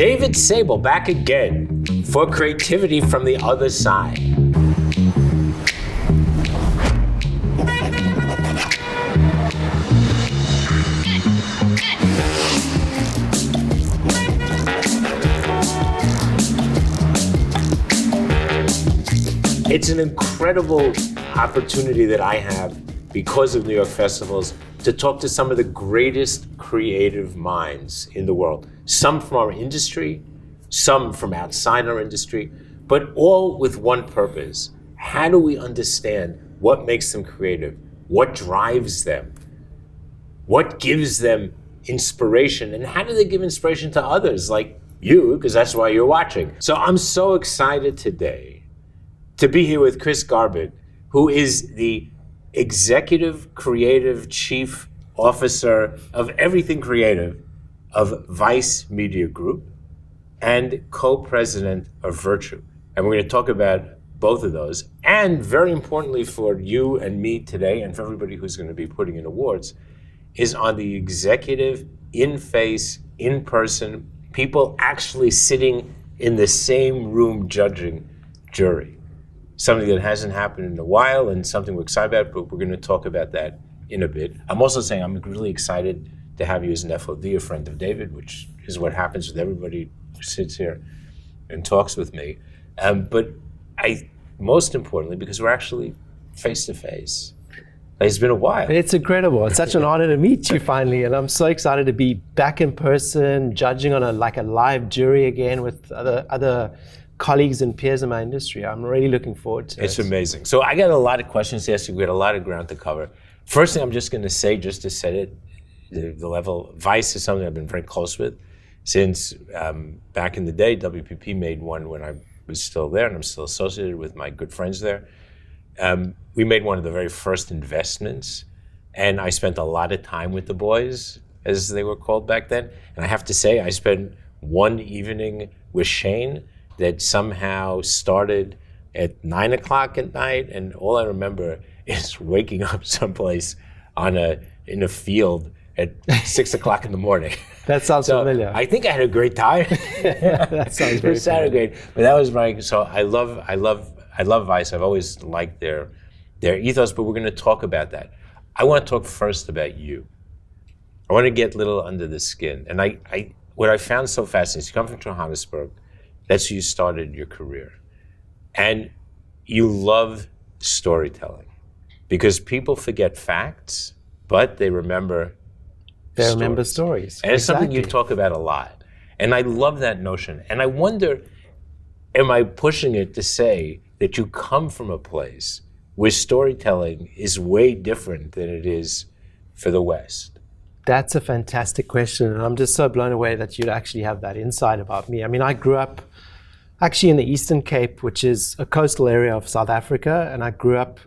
David Sable back again for creativity from the other side. It's an incredible opportunity that I have because of New York festivals to talk to some of the greatest creative minds in the world. Some from our industry, some from outside our industry, but all with one purpose. How do we understand what makes them creative? What drives them? What gives them inspiration? And how do they give inspiration to others like you, because that's why you're watching. So I'm so excited today to be here with Chris Garbutt, who is the Executive Creative Chief Officer of everything creative of Vice Media Group and co-president of Virtue. And we're going to talk about both of those. And very importantly for you and me today, and for everybody who's going to be putting in awards, is on the executive, in-face, in-person, people actually sitting in the same room judging jury. Something that hasn't happened in a while and something we're excited about, but we're going to talk about that in a bit. I'm also saying I'm really excited to have you as an FOD, a friend of David, which is what happens with everybody who sits here and talks with me. But most importantly, because we're actually face to face. It's been a while. It's incredible. It's such an honor to meet you finally, and I'm so excited to be back in person, judging on a live jury again with other colleagues and peers in my industry. I'm really looking forward to it. It's amazing. So I got a lot of questions to ask you. We got a lot of ground to cover. First thing I'm just going to say, just to set it, the level, Vice is something I've been very close with since back in the day. WPP made one when I was still there, and I'm still associated with my good friends there. We made one of the very first investments, and I spent a lot of time with the boys, as they were called back then. And I have to say, I spent one evening with Shane that somehow started at 9 o'clock at night, and all I remember is waking up someplace in a field at 6 o'clock in the morning. That sounds familiar. I think I had a great time. That sounds very familiar. Great. But that was so I love Vice. I've always liked their ethos, but we're going to talk about that. I want to talk first about you. I want to get a little under the skin. And what I found so fascinating is you come from Johannesburg. That's where you started your career. And you love storytelling because people forget facts, but they remember stories. And it's something you talk about a lot. And I love that notion. And I wonder, am I pushing it to say that you come from a place where storytelling is way different than it is for the West? That's a fantastic question, and I'm just so blown away that you'd actually have that insight about me. I mean, I grew up actually in the Eastern Cape, which is a coastal area of South Africa, and I grew up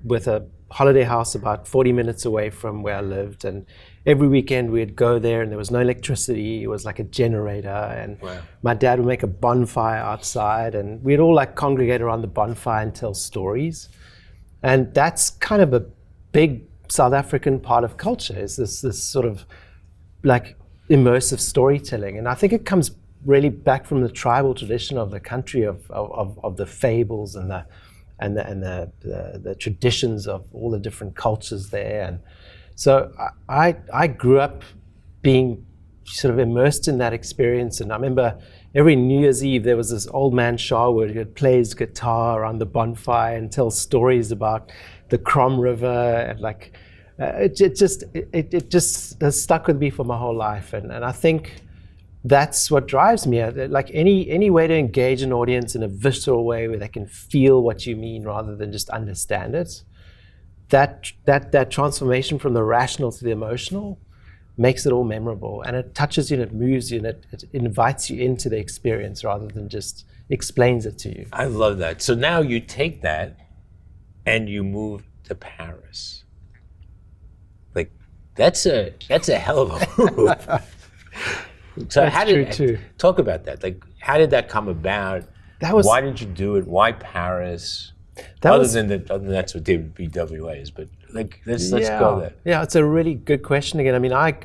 with a holiday house about 40 minutes away from where I lived, and every weekend we'd go there, and there was no electricity. It was like a generator, and my dad would make a bonfire outside, and we'd all congregate around the bonfire and tell stories. And that's kind of a big South African part of culture, is this sort of immersive storytelling. And I think it comes really back from the tribal tradition of the country of the fables and the traditions of all the different cultures there. And so I grew up being sort of immersed in that experience. And I remember every New Year's Eve there was this old man Sharwood who plays guitar around the bonfire and tells stories about the Crom River, and it just has stuck with me for my whole life. And I think that's what drives me. Any way to engage an audience in a visceral way where they can feel what you mean rather than just understand it. That transformation from the rational to the emotional makes it all memorable, and it touches you and it moves you and it invites you into the experience rather than just explains it to you. I love that. So now you take that and you move to Paris. That's a hell of a move. So talk about that. How did that come about? Why did you do it? Why Paris? Other than that's what TBWA is, but let's go there. Yeah, it's a really good question again. I mean, I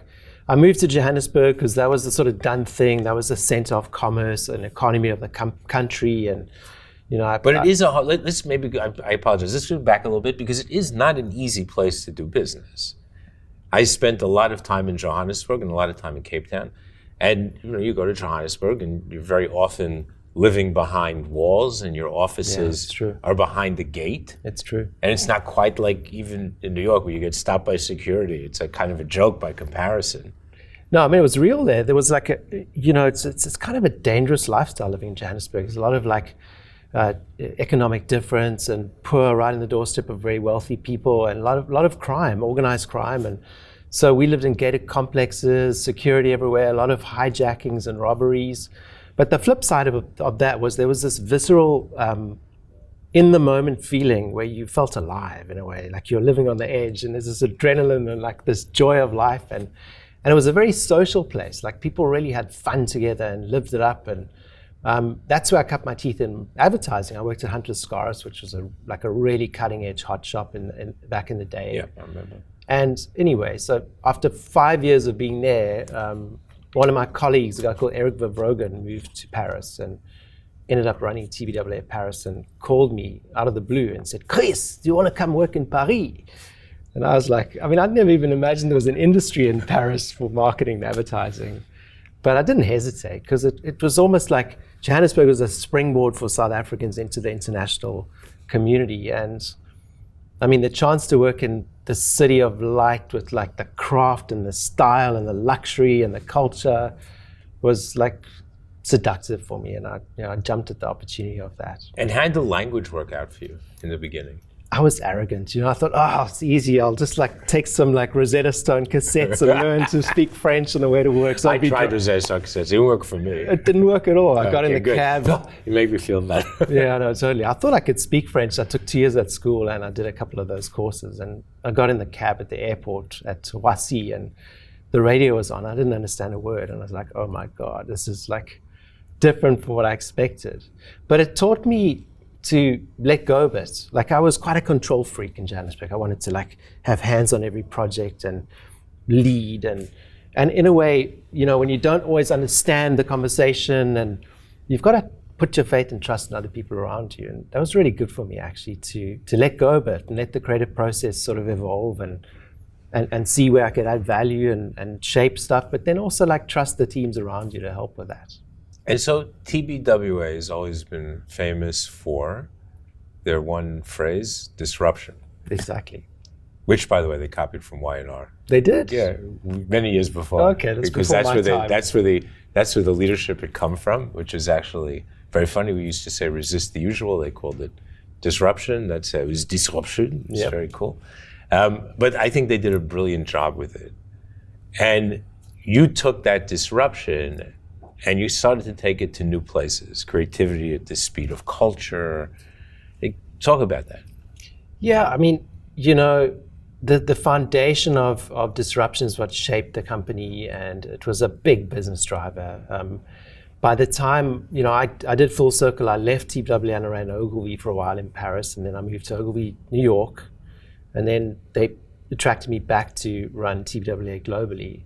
I moved to Johannesburg because that was the sort of done thing. That was the center of commerce and economy of the country. And, But it is let's maybe, I apologize, let's go back a little bit because it is not an easy place to do business. I spent a lot of time in Johannesburg and a lot of time in Cape Town. And, you go to Johannesburg and you're very often living behind walls and your offices are behind the gate. It's true. And it's not quite like even in New York where you get stopped by security. It's a kind of a joke by comparison. No, I mean, it was real there. There was like it's kind of a dangerous lifestyle living in Johannesburg. There's a lot of economic difference and poor right in the doorstep of very wealthy people and a lot of crime, organized crime. And so we lived in gated complexes, security everywhere, a lot of hijackings and robberies. But the flip side of that was there was this visceral, in the moment feeling where you felt alive in a way, like you're living on the edge and there's this adrenaline and like this joy of life. And it was a very social place. Like people really had fun together and lived it up. And that's where I cut my teeth in advertising. I worked at Hunter's Scarves, which was a really cutting edge hot shop back in the day. Yeah, I remember. And anyway, so after 5 years of being there, one of my colleagues, a guy called Eric Vervrogen, moved to Paris and ended up running TBWA Paris and called me out of the blue and said, "Chris, do you want to come work in Paris?" And I was like, I mean, I'd never even imagined there was an industry in Paris for marketing and advertising. But I didn't hesitate because it was almost like Johannesburg was a springboard for South Africans into the international community. And I mean, the chance to work in the city of light with like the craft and the style and the luxury and the culture was like seductive for me. And I jumped at the opportunity of that. And how did the language work out for you in the beginning? I was arrogant, I thought, it's easy. I'll just like take some like Rosetta Stone cassettes and learn to speak French on the way to work. So I tried Rosetta Stone cassettes. It didn't work for me. It didn't work at all. I got in the cab. You make me feel better. Yeah, no, totally. I thought I could speak French. I took 2 years at school and I did a couple of those courses. And I got in the cab at the airport at Roissy and the radio was on. I didn't understand a word. And I was like, oh my God, this is like different from what I expected. But it taught me to let go a bit. Like I was quite a control freak in Johannesburg. I wanted to like have hands on every project and lead and in a way, when you don't always understand the conversation and you've got to put your faith and trust in other people around you. And that was really good for me actually to let go a bit and let the creative process sort of evolve and see where I could add value and shape stuff, but then also like trust the teams around you to help with that. And so TBWA has always been famous for their one phrase, disruption. Exactly. Which, by the way, they copied from Y&R. They did? Yeah, many years before. Okay, that's because before my time. That's where the leadership had come from, which is actually very funny. We used to say resist the usual. They called it disruption. It was disruption. It's very cool. But I think they did a brilliant job with it. And you took that disruption and you started to take it to new places, creativity at the speed of culture. Talk about that. Yeah, I mean, the foundation of disruption is what shaped the company, and it was a big business driver. By the time, I did full circle, I left TBWA and I ran Ogilvy for a while in Paris, and then I moved to Ogilvy, New York, and then they attracted me back to run TBWA globally.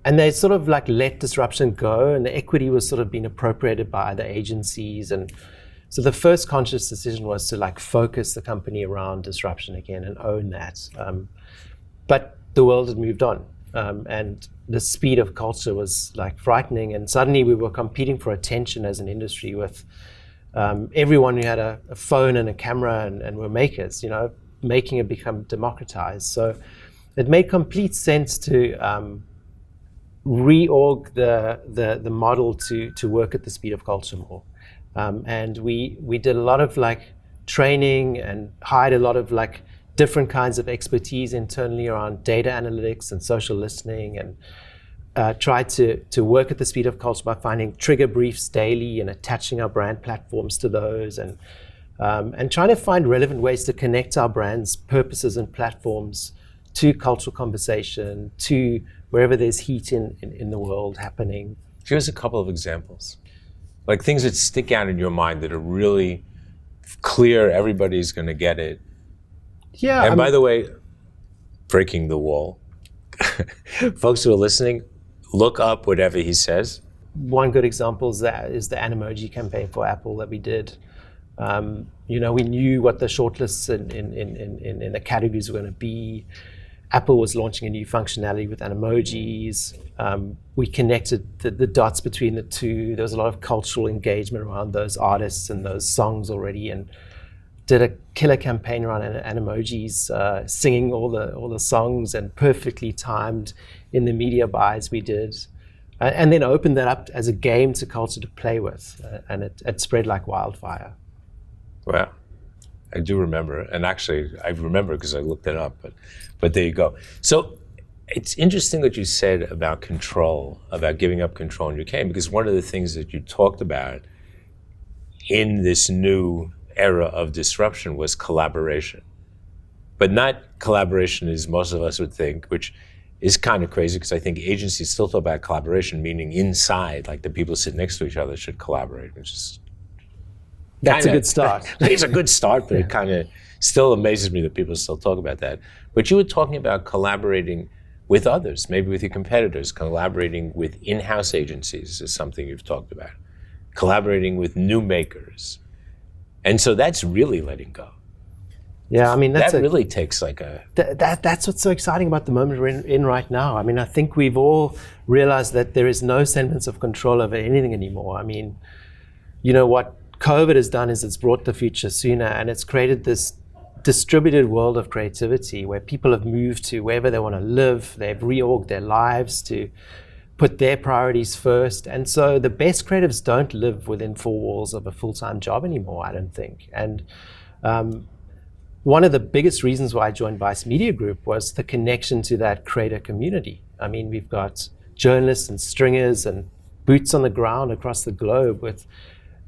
And they sort of like let disruption go, and the equity was sort of being appropriated by other agencies. And so the first conscious decision was to like focus the company around disruption again and own that. But the world had moved on, and the speed of culture was like frightening. And suddenly we were competing for attention as an industry with everyone who had a phone and a camera and were makers, making it become democratized. So it made complete sense to reorg the model to work at the speed of culture more. And we did a lot of like training and hired a lot of like different kinds of expertise internally around data analytics and social listening, and tried to work at the speed of culture by finding trigger briefs daily and attaching our brand platforms to those, and trying to find relevant ways to connect our brand's purposes and platforms to cultural conversation, to wherever there's heat in the world happening. Give us a couple of examples. Like things that stick out in your mind that are really clear, everybody's going to get it. Yeah. And by the way, breaking the wall, folks who are listening, look up whatever he says. One good example is the Animoji campaign for Apple that we did. We knew what the shortlists in the categories were going to be. Apple was launching a new functionality with Animojis. We connected the dots between the two. There was a lot of cultural engagement around those artists and those songs already, and did a killer campaign around Animojis, singing all the songs, and perfectly timed in the media buys we did. And then opened that up as a game to culture to play with, and it spread like wildfire. Well, I do remember, and actually I remember because I looked it up, but there you go. So it's interesting what you said about control, about giving up control in your game, because one of the things that you talked about in this new era of disruption was collaboration. But not collaboration as most of us would think, which is kind of crazy, because I think agencies still talk about collaboration, meaning inside, like the people sit next to each other should collaborate, which is That's a good start. It's a good start, but it kind of still amazes me that people still talk about that. But you were talking about collaborating with others, maybe with your competitors, collaborating with in-house agencies is something you've talked about, collaborating with new makers. And so that's really letting go. Yeah, I mean, that really takes like a... That's what's so exciting about the moment we're in right now. I mean, I think we've all realized that there is no semblance of control over anything anymore. I mean, what COVID has done is it's brought the future sooner, and it's created this distributed world of creativity where people have moved to wherever they want to live. They've reorged their lives to put their priorities first. And so the best creatives don't live within four walls of a full-time job anymore, I don't think. And one of the biggest reasons why I joined Vice Media Group was the connection to that creator community. I mean, we've got journalists and stringers and boots on the ground across the globe with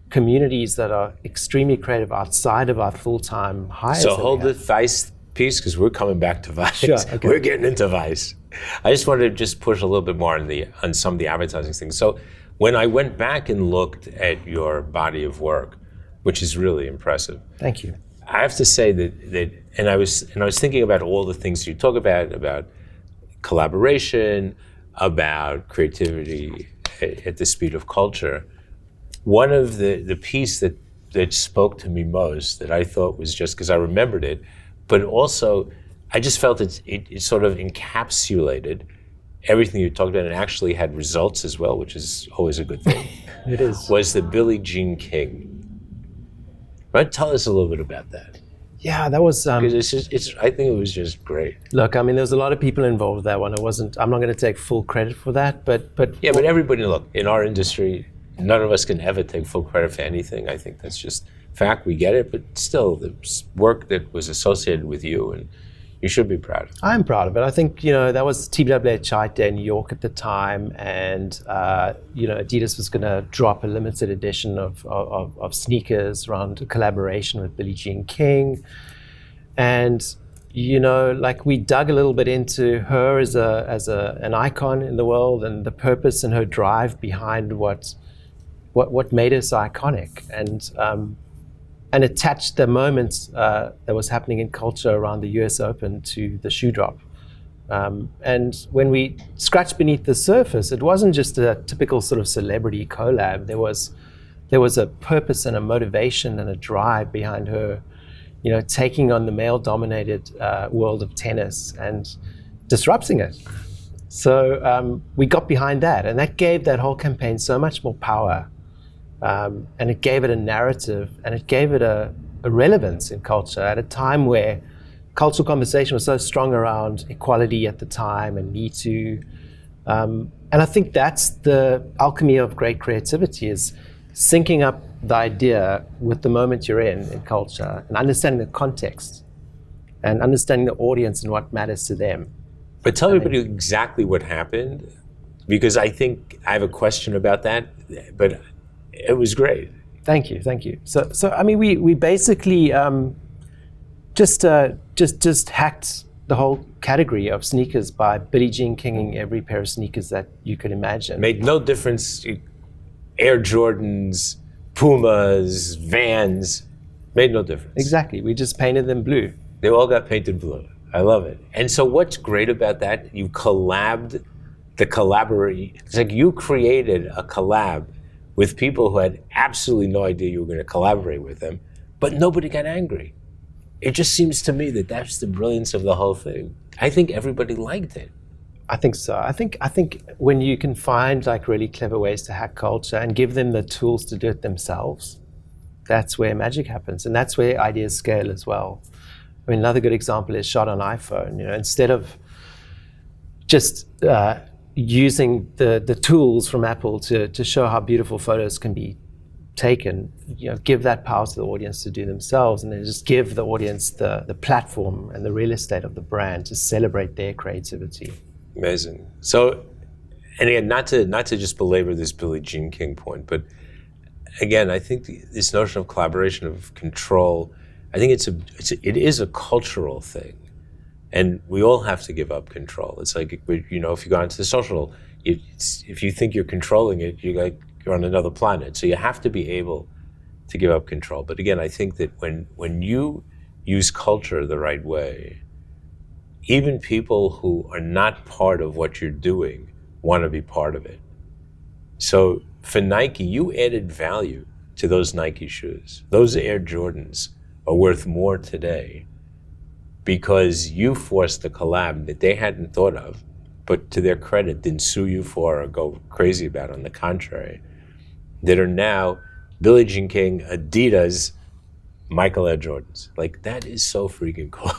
communities that are extremely creative outside of our full-time hires. So hold the Vice piece, because we're coming back to Vice. Sure, okay. We're getting into Vice. I just wanted to just push a little bit more on some of the advertising things. So when I went back and looked at your body of work, which is really impressive. Thank you. I have to say that I was thinking about all the things you talk about collaboration, about creativity at the speed of culture. One of the piece that spoke to me most, that I thought was just because I remembered it, but also I just felt it sort of encapsulated everything you talked about, and actually had results as well, which is always a good thing. It is. Was the Billie Jean King. Right? Tell us a little bit about that. Yeah, that was... Because I think it was just great. Look, I mean, there was a lot of people involved with that one. I'm not going to take full credit for that, but... Yeah, but everybody, look, in our industry, none of us can ever take full credit for anything. I think that's just fact. We get it, but still, the work that was associated with you, and you should be proud of it. I'm proud of it. I think, that was TBWA Chart Day in New York at the time, and, Adidas was going to drop a limited edition of sneakers around a collaboration with Billie Jean King. And, we dug a little bit into her as an icon in the world, and the purpose and her drive behind what made her so iconic, and attached the moment that was happening in culture around the US Open to the shoe drop. And when we scratched beneath the surface, it wasn't just a typical sort of celebrity collab. There was a purpose and a motivation and a drive behind her, taking on the male-dominated world of tennis and disrupting it. So we got behind that, and that gave that whole campaign so much more power. And it gave it a narrative, and it gave it a relevance in culture at a time where cultural conversation was so strong around equality at the time and Me Too. And I think that's the alchemy of great creativity, is syncing up the idea with the moment you're in culture, and understanding the context and understanding the audience and what matters to them. But tell everybody exactly what happened, because I think I have a question about that, but it was great. Thank you. So I mean, we basically just hacked the whole category of sneakers by Billie Jean Kinging every pair of sneakers that you could imagine. Made no difference. Air Jordans, Pumas, Vans, made no difference. Exactly. We just painted them blue. They all got painted blue. I love it. And so what's great about that, you collabed the collaborate. It's like you created a collab with people who had absolutely no idea you were going to collaborate with them, but nobody got angry. It just seems to me that that's the brilliance of the whole thing. I think everybody liked it. I think so. I think when you can find like really clever ways to hack culture and give them the tools to do it themselves, that's where magic happens, and that's where ideas scale as well. I mean, another good example is shot on iPhone. You know, instead of just using the tools from Apple to show how beautiful photos can be taken, you know, give that power to the audience to do themselves, and then just give the audience the platform and the real estate of the brand to celebrate their creativity. Amazing. So, and again, not to just belabor this Billie Jean King point, but again, I think this notion of collaboration, of control, I think it is a cultural thing, and we all have to give up control. It's like, you know, if you go onto the social, if you think you're controlling it, you're on another planet. So you have to be able to give up control. But again, I think that when you use culture the right way, even people who are not part of what you're doing want to be part of it. So for Nike, you added value to those Nike shoes. Those Air Jordans are worth more today because you forced a collab that they hadn't thought of, but to their credit, didn't sue you for or go crazy about. On the contrary, that are now Billie Jean King, Adidas, Michael Air Jordans. Like, that is so freaking cool.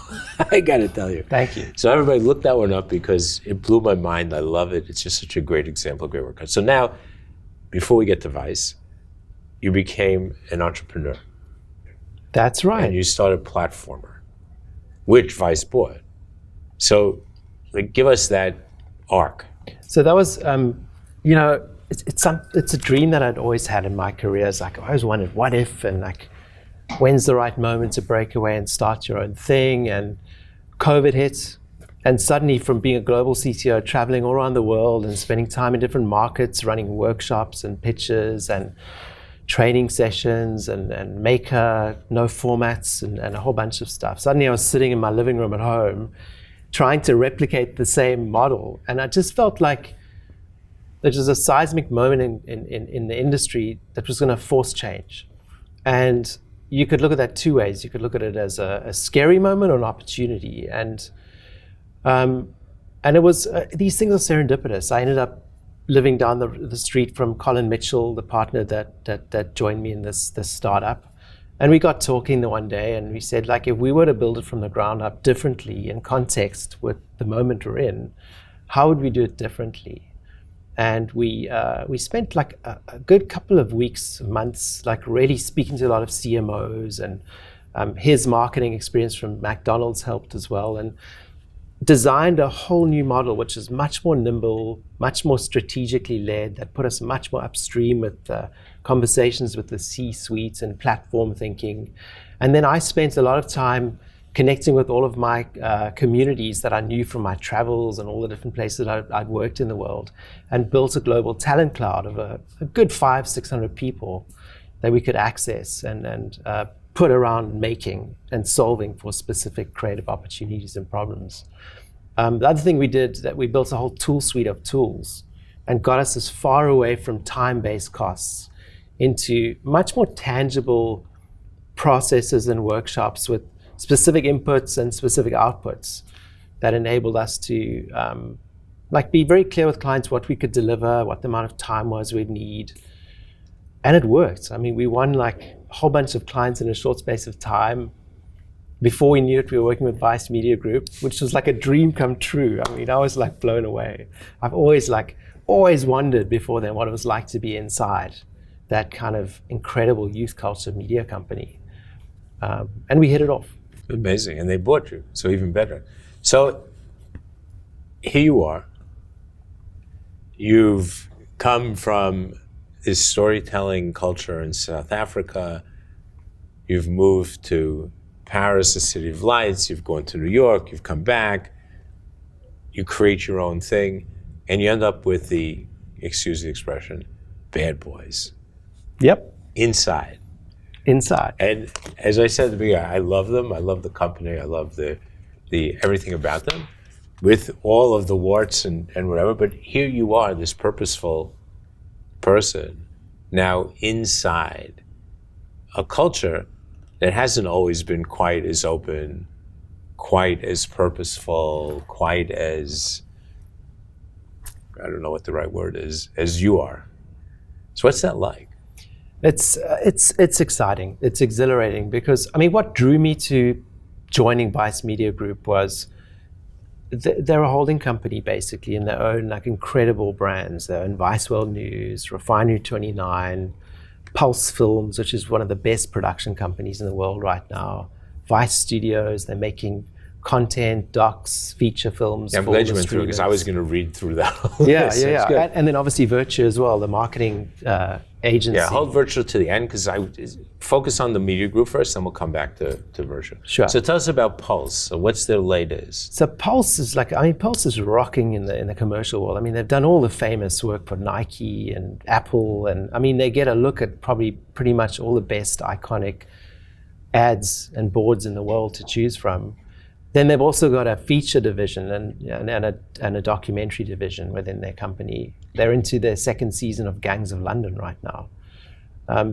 I gotta tell you. Thank you. So everybody look that one up because it blew my mind. I love it. It's just such a great example of great work. So now, before we get to Vice, you became an entrepreneur. That's right. And you started Platformer, which Vice bought. So like, give us that arc. So that was, you know, it's a dream that I'd always had in my career. It's like, I always wondered, what if, and like, when's the right moment to break away and start your own thing? And COVID hit, and suddenly from being a global CTO, traveling all around the world and spending time in different markets, running workshops and pitches and training sessions and maker, no formats and a whole bunch of stuff. Suddenly I was sitting in my living room at home trying to replicate the same model. And I just felt like there was a seismic moment in the industry that was going to force change. And you could look at that two ways. You could look at it as a scary moment or an opportunity. And it was, these things are serendipitous. I ended up living down the street from Colin Mitchell, the partner that joined me in this startup. And we got talking the one day, and we said, like, if we were to build it from the ground up differently in context with the moment we're in, how would we do it differently? And we spent like a good couple of weeks, months, like really speaking to a lot of CMOs, and his marketing experience from McDonald's helped as well, and designed a whole new model, which is much more nimble, much more strategically led, that put us much more upstream with conversations with the C-suite and platform thinking. And then I spent a lot of time connecting with all of my communities that I knew from my travels and all the different places I'd worked in the world, and built a global talent cloud of a good 500-600 people that we could access and put around making and solving for specific creative opportunities and problems. The other thing we did, that we built a whole tool suite of tools and got us as far away from time-based costs into much more tangible processes and workshops with specific inputs and specific outputs that enabled us to be very clear with clients what we could deliver, what the amount of time was we'd need. And it worked. I mean, we won like a whole bunch of clients in a short space of time. Before we knew it, we were working with Vice Media Group, which was like a dream come true. I mean, I was like blown away. I've always wondered before then what it was like to be inside that kind of incredible youth culture media company. And we hit it off. Amazing. And they bought you, so even better. So here you are. You've come from this storytelling culture in South Africa. You've moved to Paris, the city of lights. You've gone to New York. You've come back. You create your own thing, and you end up with the, excuse the expression, bad boys. Yep. Inside. And as I said at the beginning, I love them. I love the company. I love the the everything about them, with all of the warts and whatever. But here you are, this purposeful person, now inside a culture that hasn't always been quite as open, quite as purposeful, quite as, I don't know what the right word is, as you are. So what's that like? It's exciting. It's exhilarating because, I mean, what drew me to joining Vice Media Group was they're a holding company basically, and they own like incredible brands. They own Vice World News, Refinery 29, Pulse Films, which is one of the best production companies in the world right now. Vice Studios, they're making content, docs, feature films. Yeah, I'm glad you went through it because I was going to read through that. Yeah. And then obviously Virtue as well, the marketing agency. Yeah, hold Virtue to the end because I focus on the media group first, then we'll come back to Virtue. Sure. So tell us about Pulse. So what's their latest? So Pulse is Pulse is rocking in the commercial world. I mean, they've done all the famous work for Nike and Apple, and I mean, they get a look at probably pretty much all the best iconic ads and boards in the world to choose from. Then they've also got a feature division and a documentary division within their company. They're into their second season of Gangs of London right now.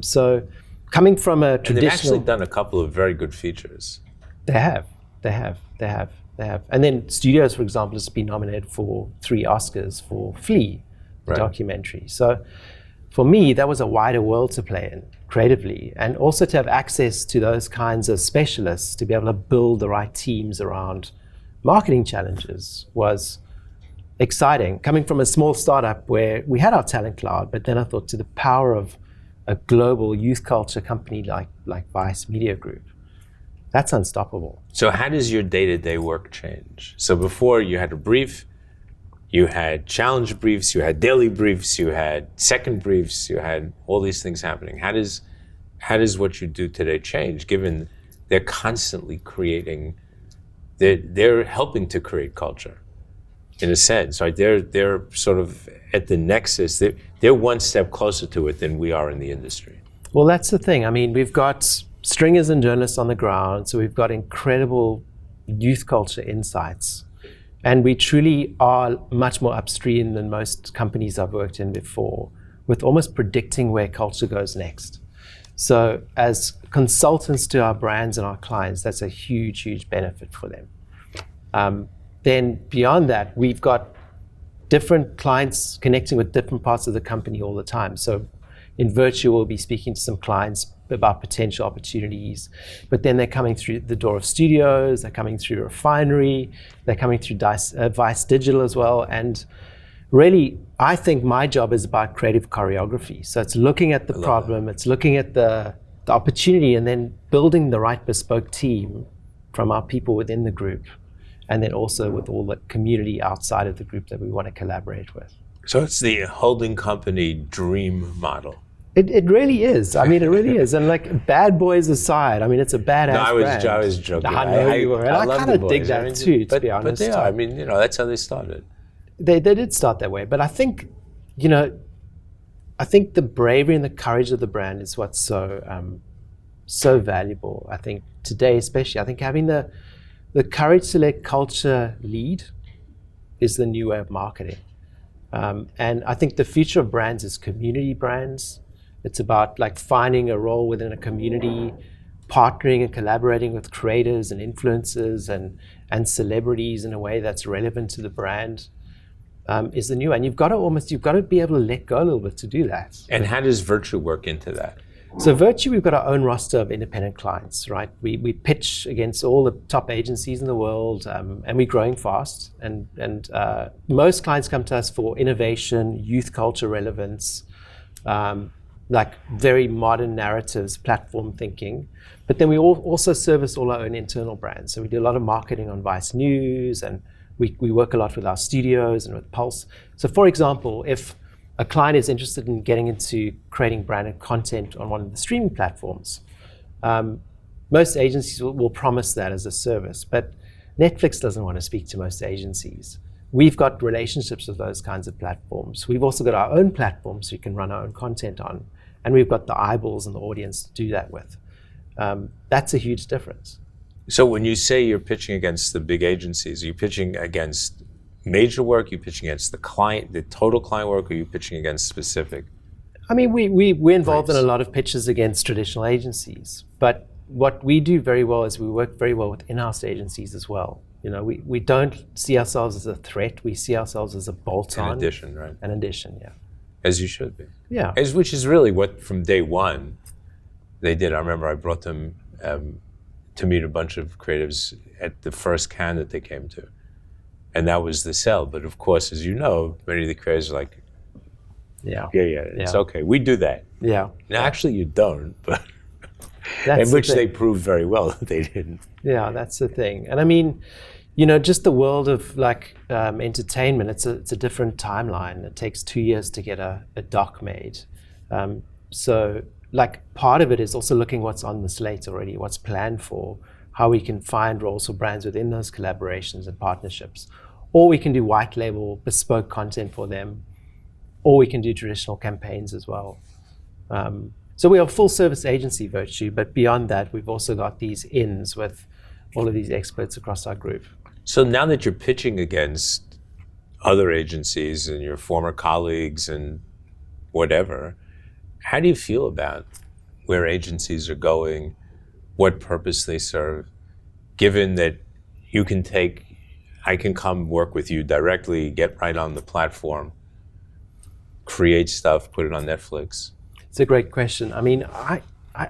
So coming from a traditional... And they've actually done a couple of very good features. They have. And then Studios, for example, has been nominated for 3 Oscars for Flea, the documentary. So for me, that was a wider world to play in creatively, and also to have access to those kinds of specialists to be able to build the right teams around marketing challenges was exciting. Coming from a small startup where we had our talent cloud, but then I thought to the power of a global youth culture company like Vice Media Group, that's unstoppable. So how does your day-to-day work change? So before you had a brief, you had challenge briefs, you had daily briefs, you had second briefs, you had all these things happening. How does what you do today change, given they're constantly creating, they're helping to create culture, in a sense, right? They're sort of at the nexus. They're one step closer to it than we are in the industry. Well, that's the thing. I mean, we've got stringers and journalists on the ground, so we've got incredible youth culture insights. And we truly are much more upstream than most companies I've worked in before, with almost predicting where culture goes next. So as consultants to our brands and our clients, that's a huge, huge benefit for them. Then beyond that, we've got different clients connecting with different parts of the company all the time. So in Virtue, we'll be speaking to some clients about potential opportunities, but then they're coming through the door of Studios, they're coming through Refinery, they're coming through Vice Digital as well. And really, I think my job is about creative choreography. So it's looking at the problem, it's looking at the opportunity, and then building the right bespoke team from our people within the group, and then also with all the community outside of the group that we want to collaborate with. So it's the holding company dream model. It really is. I mean, it really is. And like, bad boys aside, I mean, it's a badass brand. I was joking. I know you were. And I kind of dig that too, to be honest. But they are. I mean, that's how they started. They did start that way. But I think, I think the bravery and the courage of the brand is what's so valuable. I think today, especially, I think having the courage to let culture lead is the new way of marketing. And I think the future of brands is community brands. It's about like finding a role within a community, partnering and collaborating with creators and influencers and celebrities in a way that's relevant to the brand is the new. And you've got to be able to let go a little bit to do that. And how does Virtue work into that? So Virtue, we've got our own roster of independent clients, right? We pitch against all the top agencies in the world, and we're growing fast. And most clients come to us for innovation, youth culture relevance, like very modern narratives, platform thinking. But then we also service all our own internal brands. So we do a lot of marketing on Vice News, and we work a lot with our studios and with Pulse. So for example, if a client is interested in getting into creating branded content on one of the streaming platforms, most agencies will promise that as a service, but Netflix doesn't want to speak to most agencies. We've got relationships with those kinds of platforms. We've also got our own platforms we can run our own content on, and we've got the eyeballs and the audience to do that with. That's a huge difference. So when you say you're pitching against the big agencies, are you pitching against major work? Are you pitching against the client, the total client work? Or are you pitching against specific? I mean, we're involved in briefs? a lot of pitches against traditional agencies, but what we do very well is we work very well with in-house agencies as well. You know, we don't see ourselves as a threat. We see ourselves as a bolt-on. An addition, right? An addition, yeah. As you should be. Yeah. Which is really what, from day one, they did. I remember I brought them to meet a bunch of creatives at the first Cannes that they came to. And that was the sell. But of course, as you know, many of the creatives are like, yeah, it's okay. We do that. Yeah. Now, actually, you don't, but That's in which they proved very well that they didn't. Yeah, that's the thing. And I mean, you know, just the world of like entertainment, it's a different timeline. It takes 2 years to get a doc made. So like part of it is also looking what's on the slate already, what's planned for, how we can find roles for brands within those collaborations and partnerships. Or we can do white label, bespoke content for them, or we can do traditional campaigns as well. So we are a full service agency, Virtue, but beyond that, we've also got these ins with all of these experts across our group. So now that you're pitching against other agencies and your former colleagues and whatever, how do you feel about where agencies are going, what purpose they serve, given that I can come work with you directly, get right on the platform, create stuff, put it on Netflix? It's a great question. I mean,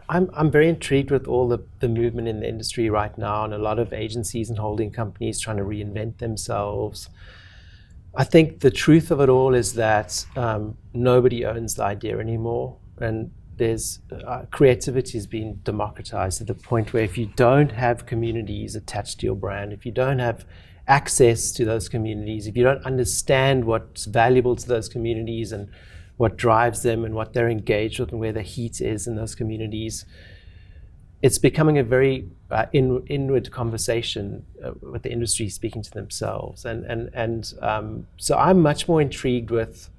I'm very intrigued with all the movement in the industry right now, and a lot of agencies and holding companies trying to reinvent themselves. I think the truth of it all is that nobody owns the idea anymore, and there's creativity has been democratized to the point where if you don't have communities attached to your brand, if you don't have access to those communities, if you don't understand what's valuable to those communities and what drives them and what they're engaged with and where the heat is in those communities, it's becoming a very inward conversation with the industry speaking to themselves. So I'm much more intrigued with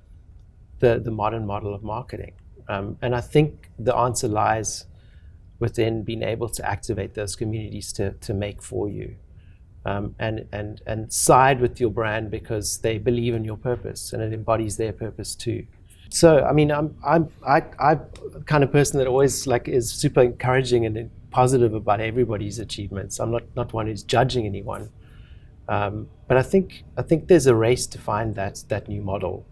the modern model of marketing. And I think the answer lies within being able to activate those communities to make for you. And side with your brand because they believe in your purpose and it embodies their purpose too. So I mean, I'm the kind of person that always like is super encouraging and positive about everybody's achievements. I'm not one who's judging anyone, but I think there's a race to find that new model.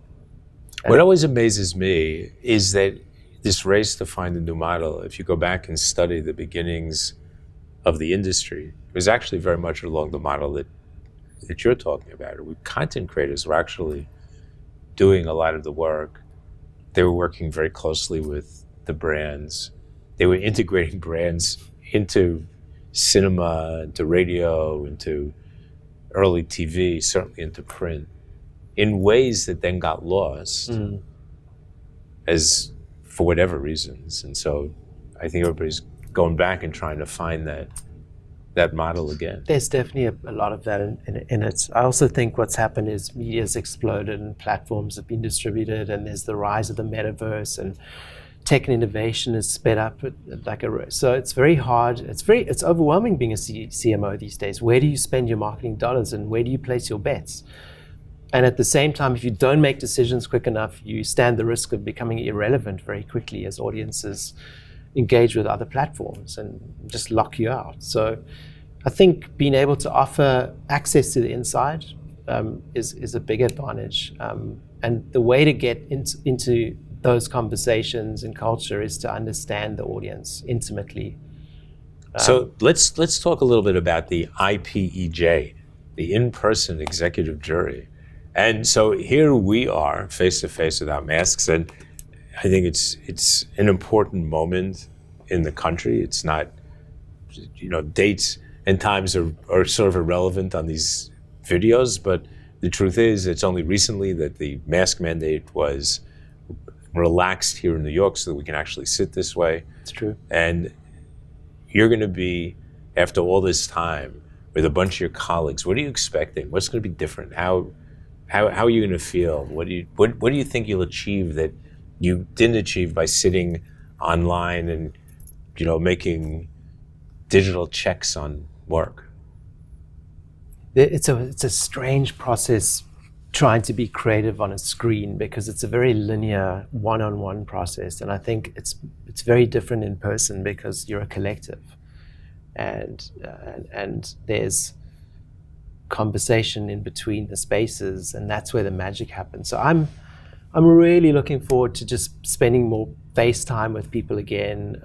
What always amazes me is that this race to find a new model, if you go back and study the beginnings of the industry, it was actually very much along the model that you're talking about. Content creators were actually doing a lot of the work. They were working very closely with the brands. They were integrating brands into cinema, into radio, into early TV, certainly into print, in ways that then got lost as for whatever reasons. And so I think everybody's going back and trying to find that model again. There's definitely a lot of that in it. I also think what's happened is media's exploded and platforms have been distributed, and there's the rise of the metaverse, and tech and innovation is sped up so it's very hard. It's overwhelming being a CMO these days. Where do you spend your marketing dollars and where do you place your bets? And at the same time, if you don't make decisions quick enough, you stand the risk of becoming irrelevant very quickly as audiences engage with other platforms and just lock you out. So I think being able to offer access to the inside is a big advantage. And the way to get into those conversations and culture is to understand the audience intimately. So let's talk a little bit about the IPEJ, the in-person executive jury. And so here we are face to face without masks, and I think it's an important moment in the country. It's not, dates and times are sort of irrelevant on these videos, but the truth is it's only recently that the mask mandate was relaxed here in New York so that we can actually sit this way. It's true. And you're going to be, after all this time, with a bunch of your colleagues, what are you expecting? What's going to be different? How are you going to feel? What do you think you'll achieve that you didn't achieve by sitting online and making digital checks on work? It's a strange process trying to be creative on a screen, because it's a very linear one-on-one process, and I think it's very different in person because you're a collective, and there's conversation in between the spaces, and that's where the magic happens. So I'm really looking forward to just spending more face time with people again.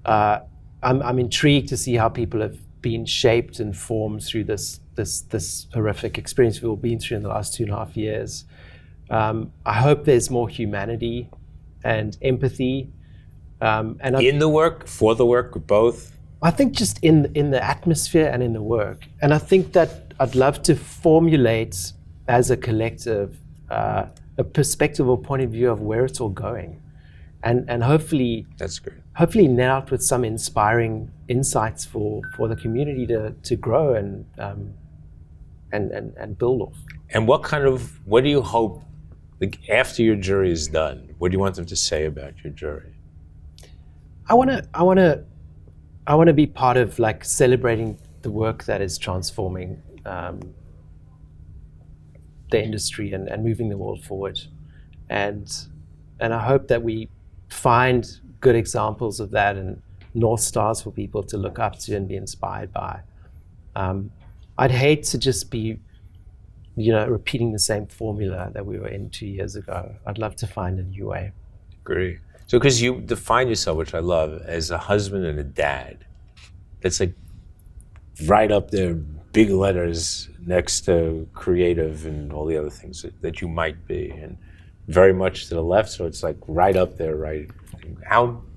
I'm intrigued to see how people have been shaped and formed through this horrific experience we've all been through in the last 2.5 years. I hope there's more humanity and empathy. In the work, for the work, both? I think just in the atmosphere and in the work. And I think that I'd love to formulate as a collective a perspective or point of view of where it's all going. And hopefully, that's great. Hopefully net out with some inspiring insights for the community to grow and build off. And what do you hope, like, after your jury is done, what do you want them to say about your jury? I want to be part of, like, celebrating the work that is transforming the industry and moving the world forward. And I hope that we find good examples of that and North Stars for people to look up to and be inspired by. I'd hate to just be, repeating the same formula that we were in 2 years ago. I'd love to find a new way. Agree. So, because you define yourself, which I love, as a husband and a dad, that's like right up there, big letters next to creative and all the other things that you might be, and very much to the left, so it's like right up there, right?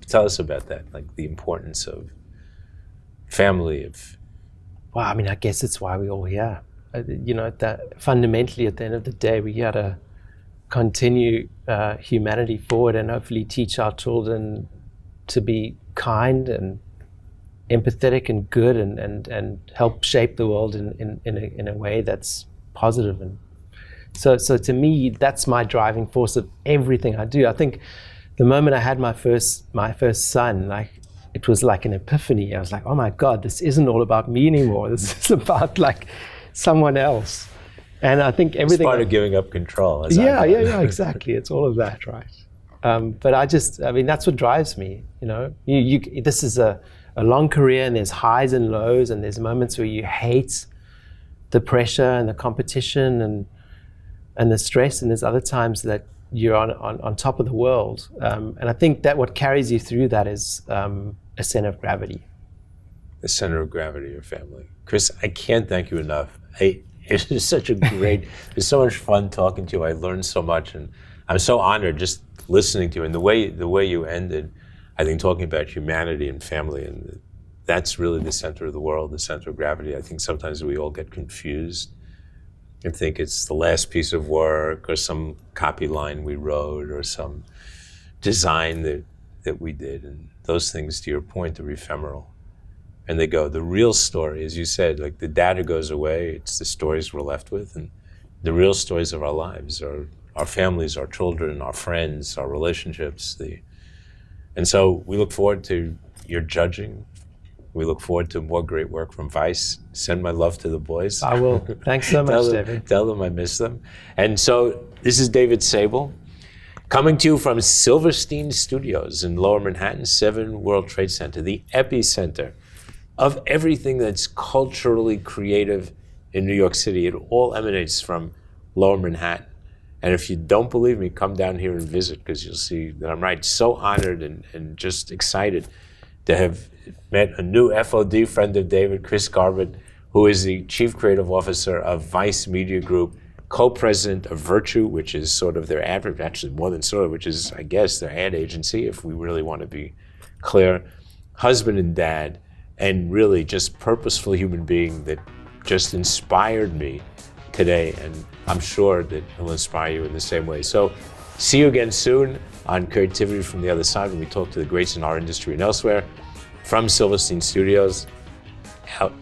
Tell us about that, like the importance of family. Well, I mean, I guess it's why we're all here. That fundamentally, at the end of the day, we got to continue humanity forward and hopefully teach our children to be kind and empathetic and good and help shape the world in a way that's positive. And so to me, that's my driving force of everything I do. I think the moment I had my first son, like, it was like an epiphany. I was like, oh my God, this isn't all about me anymore. This is about, like, someone else. And I think everything. It's part of giving up control. Yeah, exactly. It's all of that, right? But that's what drives me. This is a long career, and there's highs and lows, and there's moments where you hate the pressure and the competition and the stress, and there's other times that you're on top of the world. And I think that what carries you through that is a center of gravity. The center of gravity of your family. Chris, I can't thank you enough. It was such a great, it's so much fun talking to you. I learned so much, and I'm so honored just listening to you. And the way you ended, I think, talking about humanity and family, and that's really the center of the world, the center of gravity. I think sometimes we all get confused and think it's the last piece of work or some copy line we wrote or some design that we did. And those things, to your point, are ephemeral. And they go. The real story, as you said, like, the data goes away, it's the stories we're left with, and the real stories of our lives are our families, our children, our friends, our relationships. And so we look forward to your judging. We look forward to more great work from Vice. Send my love to the boys. I will. Thanks so much, David. Tell them I miss them. And so this is David Sable, coming to you from Silverstein Studios in Lower Manhattan, 7 World Trade Center, the epicenter of everything that's culturally creative in New York City. It all emanates from Lower Manhattan. And if you don't believe me, come down here and visit, because you'll see that I'm right. So honored and just excited to have met a new FOD friend of David, Chris Garbutt, who is the Chief Creative Officer of Vice Media Group, co-president of Virtue, which is sort of their ad, actually more than sort of, which is, I guess, their ad agency, if we really want to be clear, husband and dad, and really just purposeful human being that just inspired me today, and I'm sure that he'll inspire you in the same way. So see you again soon on Creativity from the Other Side, when we talk to the greats in our industry and elsewhere. From Silverstein Studios, out.